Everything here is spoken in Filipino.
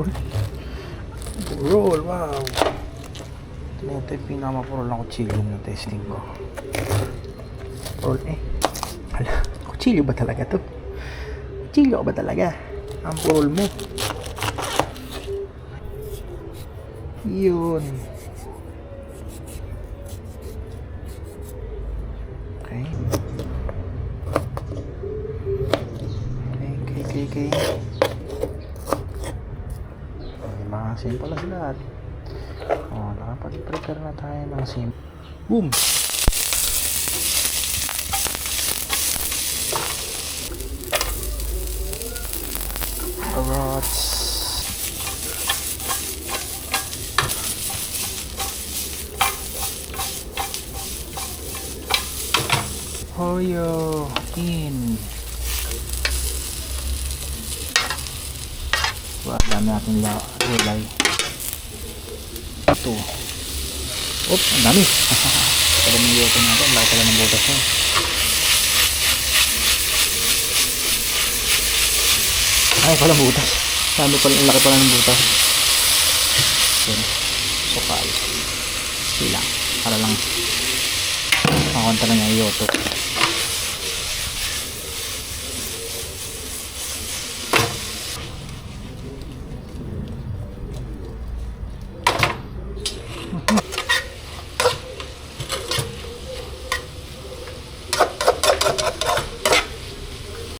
purol. Purol, wow. Ito yung pinaka-mapurol na kutsilyo na testing ko. Purol Hala, kutsilyo ba talaga to? Kutsilyo ba talaga? Ang purol mo. Yun. Okay. Okay. Mga simple lang lahat. Nakapag-prepare na tayo ng simple. Boom! Carrots. Hoyo in. Dami natin gulay. Ito. Ang dami. Pwede mong yuto natin. Laki pala ng butas mo. Ay, pala butas. Ang laki pala ng butas. Yan. Sukal. Silang. Para lang makakontra na yung yuto.